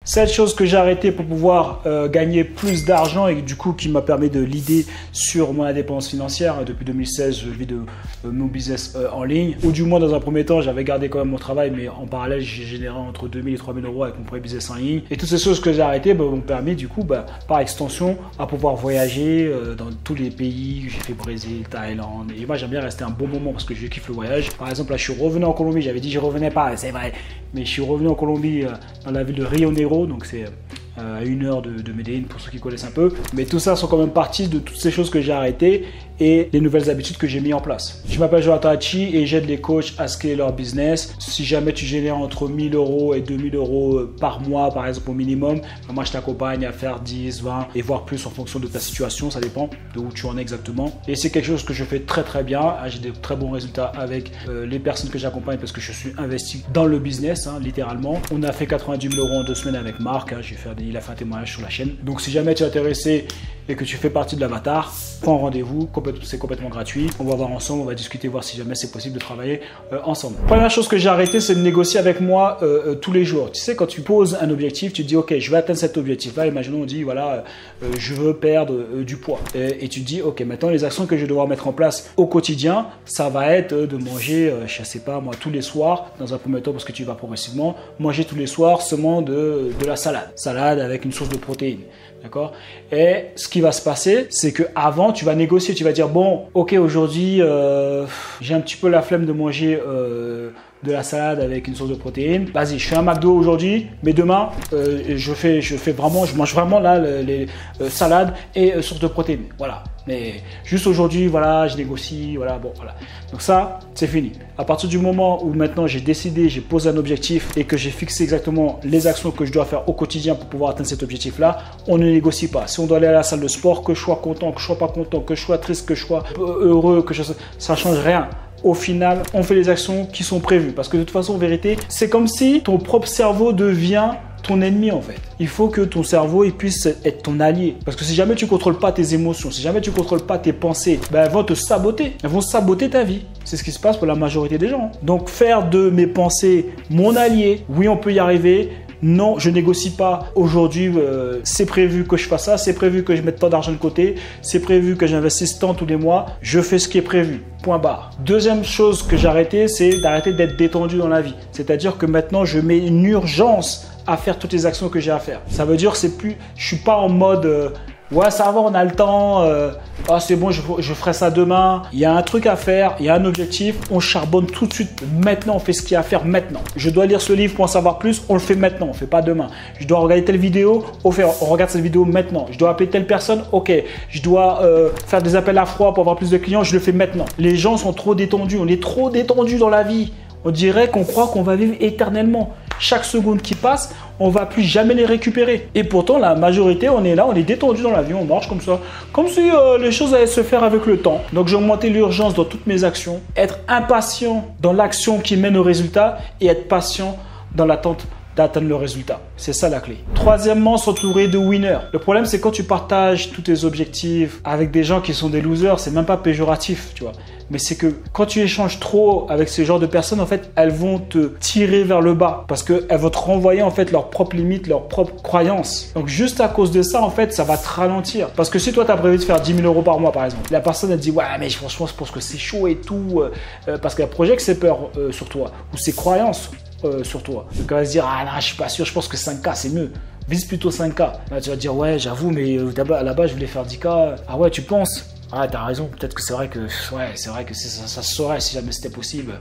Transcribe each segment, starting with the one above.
Cette chose que j'ai arrêté pour pouvoir gagner plus d'argent et du coup qui m'a permis de l'idée sur mon indépendance financière. Depuis 2016, je vis de mon business en ligne. Ou du moins, dans un premier temps, j'avais gardé quand même mon travail, mais en parallèle, j'ai généré entre 2000 et 3000 euros avec mon premier business en ligne. Et toutes ces choses que j'ai arrêtées m'ont permis du coup, par extension, à pouvoir voyager dans tous les pays. J'ai fait Brésil, Thaïlande. Et moi, j'aime bien rester un bon moment parce que je kiffe le voyage. Par exemple, là, je suis revenu en Colombie. J'avais dit que je revenais pas, c'est vrai. Mais je suis revenu en Colombie, dans la ville de Rio Negro. Donc c'est à 1 heure de Medellín pour ceux qui connaissent un peu. Mais tout ça sont quand même partie de toutes ces choses que j'ai arrêtées et les nouvelles habitudes que j'ai mis en place. Je m'appelle Jonathan Hachi et j'aide les coachs à scaler leur business. Si jamais tu génères entre 1000 euros et 2000 euros par mois, par exemple au minimum, moi je t'accompagne à faire 10, 20 et voire plus en fonction de ta situation. Ça dépend de où tu en es exactement. Et c'est quelque chose que je fais très très bien. J'ai des très bons résultats avec les personnes que j'accompagne parce que je suis investi dans le business, littéralement. On a fait 90 000 euros en 2 semaines avec Marc. Il a fait un témoignage sur la chaîne. Donc si jamais tu es intéressé et que tu fais partie de l'avatar, prends rendez-vous, c'est complètement gratuit. On va voir ensemble, on va discuter, voir si jamais c'est possible de travailler ensemble. Première chose que j'ai arrêté, c'est de négocier avec moi tous les jours. Tu sais, quand tu poses un objectif, tu te dis ok, je vais atteindre cet objectif-là. Imaginons on dit voilà, je veux perdre du poids. Et tu te dis ok, maintenant les actions que je vais devoir mettre en place au quotidien, ça va être de manger, je sais pas moi, tous les soirs, dans un premier temps parce que tu vas progressivement, manger tous les soirs seulement de la salade. Salade avec une source de protéines. D'accord? Et ce qui va se passer, c'est que avant, tu vas négocier, tu vas dire bon, ok, aujourd'hui, j'ai un petit peu la flemme de manger de la salade avec une source de protéines. Vas-y, je fais un McDo aujourd'hui, mais demain, je mange vraiment là les salades et source de protéines. Voilà. Mais juste aujourd'hui, voilà, je négocie, voilà, bon, voilà. Donc ça, c'est fini. À partir du moment où maintenant j'ai décidé, j'ai posé un objectif et que j'ai fixé exactement les actions que je dois faire au quotidien pour pouvoir atteindre cet objectif-là, on ne négocie pas. Si on doit aller à la salle de sport, que je sois content, que je sois pas content, que je sois triste, que je sois heureux, ça change rien. Au final, on fait les actions qui sont prévues. Parce que de toute façon, en vérité, c'est comme si ton propre cerveau devient ton ennemi en fait. Il faut que ton cerveau il puisse être ton allié. Parce que si jamais tu ne contrôles pas tes émotions, si jamais tu ne contrôles pas tes pensées, elles vont te saboter. Elles vont saboter ta vie. C'est ce qui se passe pour la majorité des gens. Donc faire de mes pensées mon allié, oui on peut y arriver. Non, je négocie pas. Aujourd'hui, c'est prévu que je fasse ça, c'est prévu que je mette tant d'argent de côté, c'est prévu que j'investisse tant tous les mois. Je fais ce qui est prévu. Point barre. Deuxième chose que j'ai arrêté, c'est d'arrêter d'être détendu dans la vie. C'est-à-dire que maintenant, je mets une urgence à faire toutes les actions que j'ai à faire. Ça veut dire que je suis pas en mode ouais, ça va, on a le temps. C'est bon, je ferai ça demain. Il y a un truc à faire, il y a un objectif. On charbonne tout de suite. Maintenant, on fait ce qu'il y a à faire maintenant. Je dois lire ce livre pour en savoir plus. On le fait maintenant, on ne fait pas demain. Je dois regarder telle vidéo. On regarde cette vidéo maintenant. Je dois appeler telle personne. Ok. Je dois faire des appels à froid pour avoir plus de clients. Je le fais maintenant. Les gens sont trop détendus. On est trop détendus dans la vie. On dirait qu'on croit qu'on va vivre éternellement. Chaque seconde qui passe, on ne va plus jamais les récupérer. Et pourtant, la majorité, on est là, on est détendu dans l'avion, on marche comme ça. Comme si les choses allaient se faire avec le temps. Donc, j'ai augmenté l'urgence dans toutes mes actions. Être impatient dans l'action qui mène au résultat et être patient dans l'attente d'atteindre le résultat. C'est ça la clé. Troisièmement, s'entourer de winners. Le problème, c'est quand tu partages tous tes objectifs avec des gens qui sont des losers, c'est même pas péjoratif, tu vois. Mais c'est que quand tu échanges trop avec ce genre de personnes, en fait, elles vont te tirer vers le bas parce qu'elles vont te renvoyer en fait leurs propres limites, leurs propres croyances. Donc juste à cause de ça, en fait, ça va te ralentir. Parce que si toi, tu as prévu de faire 10 000 euros par mois, par exemple, la personne, elle te dit « Ouais, mais franchement, je pense que c'est chaud et tout. » Parce qu'elle projette ses peurs sur toi ou ses croyances sur toi. Donc elle va se dire « Ah non, je suis pas sûr, je pense que 5K, c'est mieux. Vise plutôt 5K. » Là, tu vas te dire « Ouais, j'avoue, mais à la base, je voulais faire 10K. » Ah ouais, tu penses? Ah, t'as raison, peut-être que c'est vrai que ça se saurait si jamais c'était possible.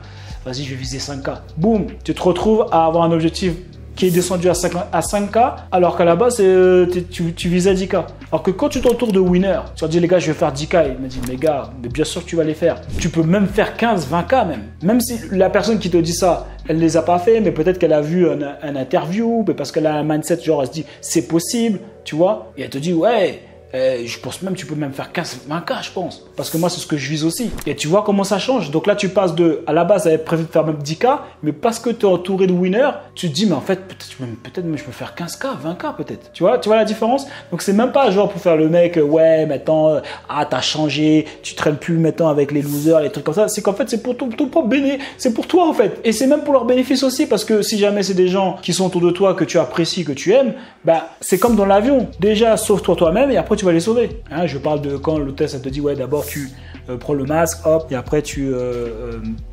Vas-y, je vais viser 5K. Boum, tu te retrouves à avoir un objectif qui est descendu à 5K, alors qu'à la base, tu visais 10K. Alors que quand tu t'entoures de winners, tu leur dis les gars, je vais faire 10K. Il me dit, mais gars, mais bien sûr que tu vas les faire. Tu peux même faire 15, 20K même. Même si la personne qui te dit ça, elle ne les a pas fait, mais peut-être qu'elle a vu un interview, parce qu'elle a un mindset, genre elle se dit, c'est possible, tu vois. Et elle te dit, ouais. Je pense même tu peux même faire 15, 20K, je pense. Parce que moi, c'est ce que je vise aussi. Et tu vois comment ça change. Donc là, tu passes de, à la base, tu avais prévu de faire même 10K, mais parce que tu es entouré de winners, tu te dis, mais en fait, peut-être même je peux faire 15K, 20K peut-être. Tu vois la différence? Donc c'est même pas genre pour faire le mec, ouais, maintenant, t'as changé, tu traînes plus maintenant avec les losers, les trucs comme ça. C'est qu'en fait, c'est pour ton propre bénéfice, c'est pour toi en fait. Et c'est même pour leur bénéfice aussi, parce que si jamais c'est des gens qui sont autour de toi, que tu apprécies, que tu aimes, bah, c'est comme dans l'avion. Déjà, sauve-toi toi-même et après tu vas les sauver. Hein, je parle de quand l'hôtesse elle te dit, ouais, d'abord tu prends le masque, hop, et après tu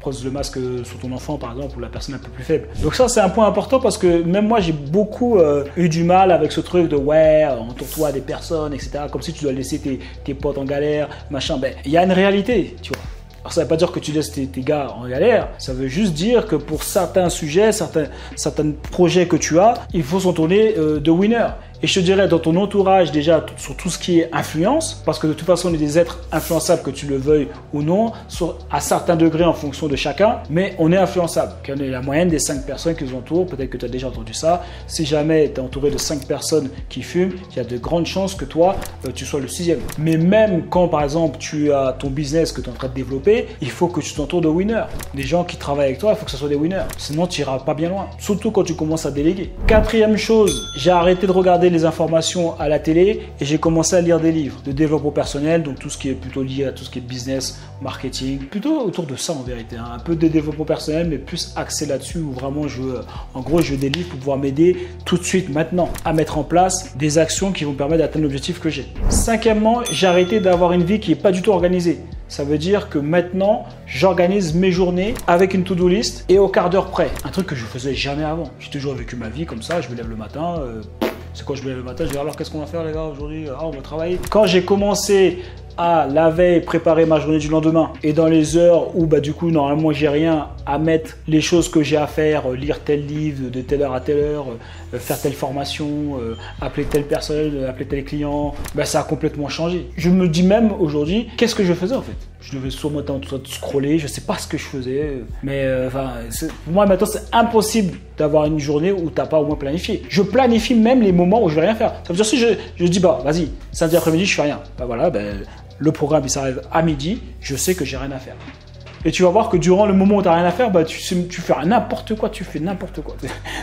poses le masque sur ton enfant par exemple, ou la personne un peu plus faible. Donc ça, c'est un point important parce que même moi, j'ai beaucoup eu du mal avec ce truc de ouais, entoure-toi des personnes, etc. Comme si tu dois laisser tes potes en galère, machin. Ben, il y a une réalité, tu vois. Alors ça ne veut pas dire que tu laisses tes gars en galère, ça veut juste dire que pour certains sujets, certains projets que tu as, il faut s'entourer de winners. Et je te dirais dans ton entourage déjà sur tout ce qui est influence, parce que de toute façon on est des êtres influençables que tu le veuilles ou non, à certains degrés en fonction de chacun, mais on est influençable. On est la moyenne des 5 personnes qui nous entourent, peut-être que tu as déjà entendu ça. Si jamais tu es entouré de 5 personnes qui fument, il y a de grandes chances que toi, tu sois le 6e. Mais même quand par exemple tu as ton business que tu es en train de développer, il faut que tu t'entoures de winners. Des gens qui travaillent avec toi, il faut que ce soit des winners. Sinon tu n'iras pas bien loin, surtout quand tu commences à déléguer. 4e chose, j'ai arrêté de regarder les informations à la télé et j'ai commencé à lire des livres de développement personnel, donc tout ce qui est plutôt lié à tout ce qui est business, marketing, plutôt autour de ça en vérité, hein. Un peu de développement personnel mais plus axé là-dessus où vraiment je veux des livres pour pouvoir m'aider tout de suite maintenant à mettre en place des actions qui vont permettre d'atteindre l'objectif que j'ai. 5e, j'ai arrêté d'avoir une vie qui n'est pas du tout organisée. Ça veut dire que maintenant, j'organise mes journées avec une to-do list et au quart d'heure près. Un truc que je faisais jamais avant. J'ai toujours vécu ma vie comme ça, je me lève le matin, c'est quand je me lève le matin, je dis alors qu'est-ce qu'on va faire les gars aujourd'hui? Ah, on va travailler. Quand j'ai commencé à la veille préparer ma journée du lendemain et dans les heures où bah du coup normalement j'ai rien à mettre les choses que j'ai à faire, lire tel livre de telle heure à telle heure, faire telle formation, appeler telle personne, appeler tel client, bah ça a complètement changé. Je me dis même aujourd'hui, qu'est-ce que je faisais en fait? Je devais sûrement être en train de scroller, je sais pas ce que je faisais, mais pour moi maintenant c'est impossible d'avoir une journée où t'as pas au moins planifié. Je planifie même les moments où je vais rien faire. Ça veut dire si je dis bah vas-y, samedi après-midi je fais rien, bah voilà, le programme il s'arrête à midi, je sais que j'ai rien à faire. Et tu vas voir que durant le moment où tu n'as rien à faire, bah, tu fais n'importe quoi, tu fais n'importe quoi.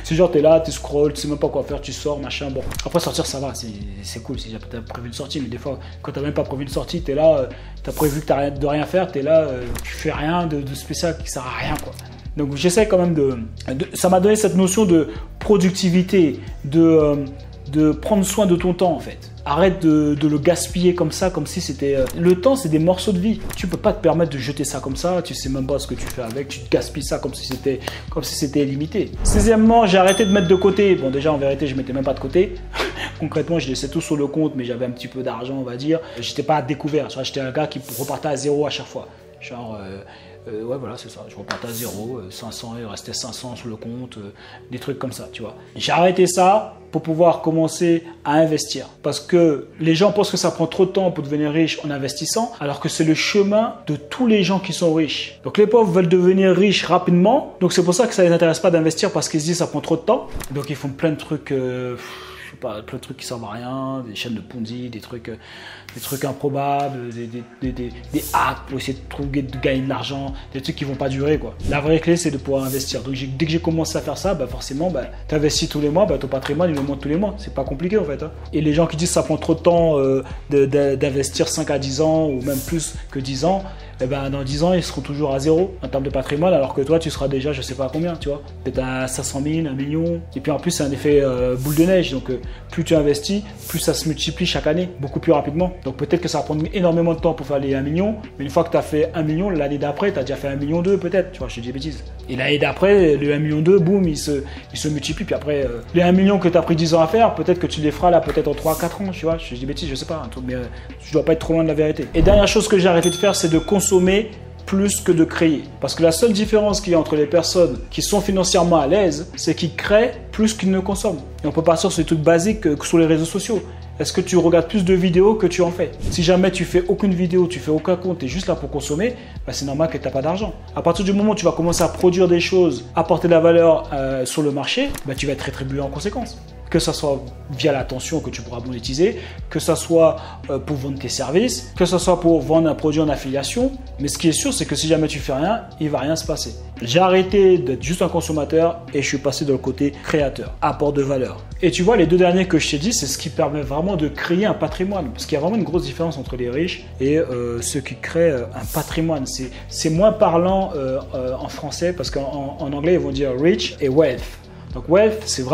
C'est genre, tu es là, tu scrolls, tu sais même pas quoi faire, tu sors, machin. Bon, après sortir, ça va, c'est cool si tu as prévu une sortie, mais des fois, quand tu n'as même pas prévu une sortie, tu es là, tu as prévu que tu n'as de rien faire, tu es là, tu fais rien de spécial qui sert à rien, quoi. Donc j'essaie quand même ça m'a donné cette notion de productivité, de prendre soin de ton temps en fait. Arrête de le gaspiller comme ça, comme si c'était... Le temps, c'est des morceaux de vie. Tu peux pas te permettre de jeter ça comme ça. Tu sais même pas ce que tu fais avec. Tu te gaspilles ça comme si c'était illimité. 6e, j'ai arrêté de mettre de côté. Bon, déjà, en vérité, je mettais même pas de côté. Concrètement, je laissais tout sur le compte, mais j'avais un petit peu d'argent, on va dire. J'étais pas à découvert. J'étais un gars qui repartait à zéro à chaque fois. Genre... ouais voilà c'est ça, je repartais à zéro, 500, il restait 500 sur le compte, des trucs comme ça, tu vois. J'ai arrêté ça pour pouvoir commencer à investir. Parce que les gens pensent que ça prend trop de temps pour devenir riche en investissant, alors que c'est le chemin de tous les gens qui sont riches. Donc les pauvres veulent devenir riches rapidement, donc c'est pour ça que ça ne les intéresse pas d'investir parce qu'ils se disent que ça prend trop de temps. Donc ils font plein de trucs... je sais pas, plein de trucs qui servent à rien, des chaînes de Ponzi, des trucs improbables, des hacks pour essayer de gagner de l'argent, des trucs qui vont pas durer quoi. La vraie clé c'est de pouvoir investir. Donc dès que j'ai commencé à faire ça, bah forcément tu investis tous les mois, ton patrimoine il augmente tous les mois. C'est pas compliqué en fait. Hein. Et les gens qui disent que ça prend trop de temps d'investir 5 à 10 ans ou même plus que 10 ans, eh ben, dans 10 ans ils seront toujours à zéro en termes de patrimoine alors que toi tu seras déjà je sais pas à combien, tu vois. Peut-être à 500 000, 1 million. Et puis en plus c'est un effet boule de neige. Donc plus tu investis, plus ça se multiplie chaque année, beaucoup plus rapidement. Donc peut-être que ça va prendre énormément de temps pour faire les 1 million, mais une fois que tu as fait 1 million, l'année d'après, tu as déjà fait 1,2 million peut-être, tu vois, je te dis des bêtises. Et l'année d'après, le 1,2 million, boum, il se multiplie, puis après, les 1 million que tu as pris 10 ans à faire, peut-être que tu les feras là, peut-être en 3-4 ans, tu vois, je te dis des bêtises, je sais pas, un truc, mais je dois pas être trop loin de la vérité. Et dernière chose que j'ai arrêté de faire, c'est de consommer plus que de créer. Parce que la seule différence qu'il y a entre les personnes qui sont financièrement à l'aise, c'est qu'ils créent plus qu'ils ne consomment. Et on peut partir sur des trucs basiques que sur les réseaux sociaux. Est-ce que tu regardes plus de vidéos que tu en fais? Si jamais tu fais aucune vidéo, tu fais aucun compte, tu es juste là pour consommer, bah c'est normal que tu n'as pas d'argent. À partir du moment où tu vas commencer à produire des choses, apporter de la valeur sur le marché, bah tu vas être rétribué en conséquence. que ce soit via l'attention que tu pourras monétiser, que ce soit pour vendre tes services, que ce soit pour vendre un produit en affiliation. Mais ce qui est sûr, c'est que si jamais tu fais rien, il ne va rien se passer. J'ai arrêté d'être juste un consommateur et je suis passé dans le côté créateur, apport de valeur. Et tu vois, les deux derniers que je t'ai dit, c'est ce qui permet vraiment de créer un patrimoine. Parce qu'il y a vraiment une grosse différence entre les riches et ceux qui créent un patrimoine. C'est moins parlant en français parce qu'en anglais, ils vont dire rich et wealth. Donc wealth, c'est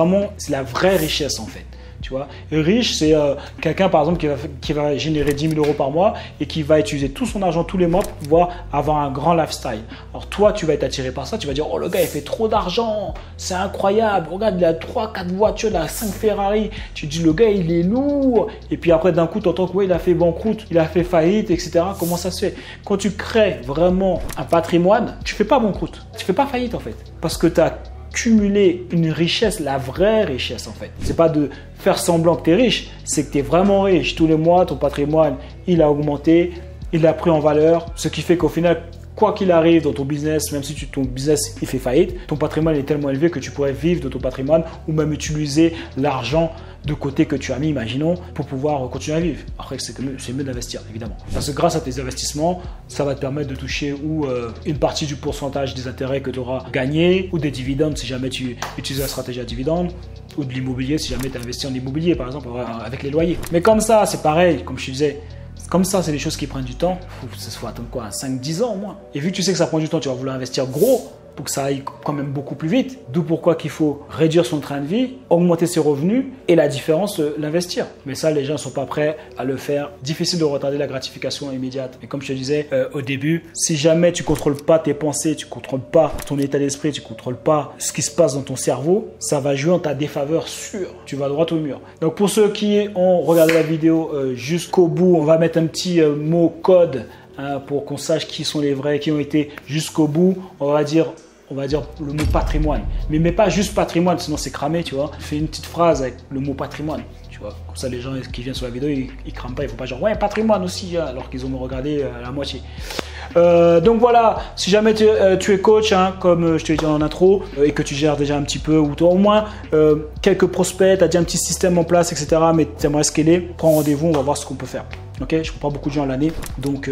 la vraie richesse en fait. Tu vois, et riche, c'est quelqu'un par exemple qui va générer 10 000 euros par mois et qui va utiliser tout son argent tous les mois pour pouvoir avoir un grand lifestyle. Alors toi, tu vas être attiré par ça, tu vas dire, oh le gars il fait trop d'argent, c'est incroyable, regarde il a 3-4 voitures, il a 5 Ferrari, tu dis le gars il est lourd, et puis après d'un coup tu entends que ouais, il a fait banqueroute, il a fait faillite, etc. Comment ça se fait? Quand tu crées vraiment un patrimoine, tu fais pas banqueroute, tu fais pas faillite en fait, parce que tu as cumuler une richesse, la vraie richesse en fait. C'est pas de faire semblant que tu es riche, c'est que tu es vraiment riche. Tous les mois, ton patrimoine, il a augmenté, il a pris en valeur, ce qui fait qu'au final, quoi qu'il arrive dans ton business, même si ton business il fait faillite, ton patrimoine est tellement élevé que tu pourrais vivre de ton patrimoine ou même utiliser l'argent de côté que tu as mis, imaginons, pour pouvoir continuer à vivre. Après, c'est mieux d'investir, évidemment. Parce que grâce à tes investissements, ça va te permettre de toucher une partie du pourcentage des intérêts que tu auras gagné, ou des dividendes si jamais tu utilises la stratégie à dividendes, ou de l'immobilier si jamais tu investis en immobilier, par exemple, avec les loyers. Mais comme ça, c'est pareil, comme je te disais, comme ça, c'est des choses qui prennent du temps. Il faut attendre quoi, 5-10 ans au moins. Et vu que tu sais que ça prend du temps, tu vas vouloir investir gros pour que ça aille quand même beaucoup plus vite. D'où pourquoi qu'il faut réduire son train de vie, augmenter ses revenus et la différence, l'investir. Mais ça, les gens ne sont pas prêts à le faire. Difficile de retarder la gratification immédiate. Et comme je te disais au début, si jamais tu ne contrôles pas tes pensées, tu ne contrôles pas ton état d'esprit, tu ne contrôles pas ce qui se passe dans ton cerveau, ça va jouer en ta défaveur sûre. Tu vas droit au mur. Donc pour ceux qui ont regardé la vidéo jusqu'au bout, on va mettre un petit mot code pour qu'on sache qui sont les vrais, qui ont été jusqu'au bout. On va dire le mot patrimoine. Mais mets pas juste patrimoine, sinon c'est cramé, tu vois. Fais une petite phrase avec le mot patrimoine, tu vois. Comme ça, les gens qui viennent sur la vidéo, ils crament pas. Ils font pas genre, ouais, patrimoine aussi, alors qu'ils ont regardé à la moitié. Donc voilà, si jamais tu es coach, comme je te l'ai dit en intro, et que tu gères déjà un petit peu, ou tu as au moins quelques prospects, tu as déjà un petit système en place, etc., mais tu aimerais scaler, prends rendez-vous, on va voir ce qu'on peut faire. Ok, je prends pas beaucoup de gens à l'année, donc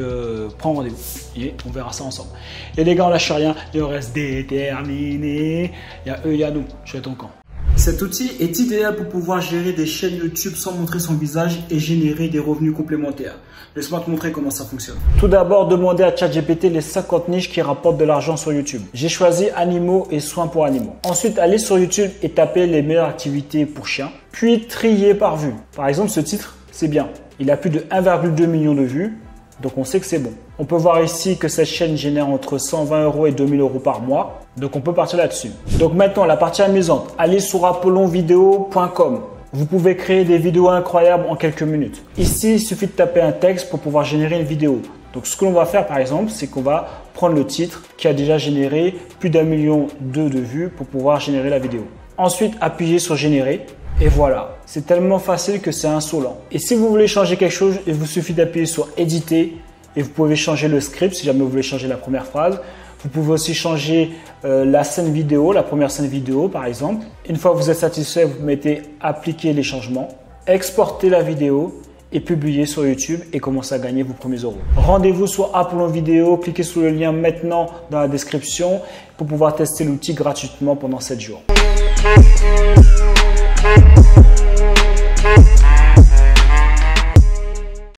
prends rendez-vous et on verra ça ensemble. Et les gars, on lâche rien, et on reste déterminés. Il y a eux, il y a nous, je suis à ton camp. Cet outil est idéal pour pouvoir gérer des chaînes YouTube sans montrer son visage et générer des revenus complémentaires. Laisse-moi te montrer comment ça fonctionne. Tout d'abord, demandez à ChatGPT les 50 niches qui rapportent de l'argent sur YouTube. J'ai choisi animaux et soins pour animaux. Ensuite, allez sur YouTube et tapez les meilleures activités pour chiens, puis triez par vue. Par exemple, ce titre, c'est bien. Il a plus de 1,2 million de vues, donc on sait que c'est bon. On peut voir ici que cette chaîne génère entre 120 € et 2000 € par mois, donc on peut partir là-dessus. Donc maintenant, la partie amusante, allez sur apollonvideo.com. Vous pouvez créer des vidéos incroyables en quelques minutes. Ici, il suffit de taper un texte pour pouvoir générer une vidéo. Donc ce que l'on va faire par exemple, c'est qu'on va prendre le titre qui a déjà généré plus d'1,2 million de vues pour pouvoir générer la vidéo. Ensuite, appuyez sur générer. Et voilà, c'est tellement facile que c'est insolent. Et si vous voulez changer quelque chose, il vous suffit d'appuyer sur éditer et vous pouvez changer le script si jamais vous voulez changer la première phrase. Vous pouvez aussi changer la scène vidéo, la première scène vidéo par exemple. Une fois que vous êtes satisfait, vous mettez appliquer les changements, exportez la vidéo et publier sur YouTube et commencer à gagner vos premiers euros. Rendez-vous sur Apollon Vidéo, cliquez sur le lien maintenant dans la description pour pouvoir tester l'outil gratuitement pendant 7 jours.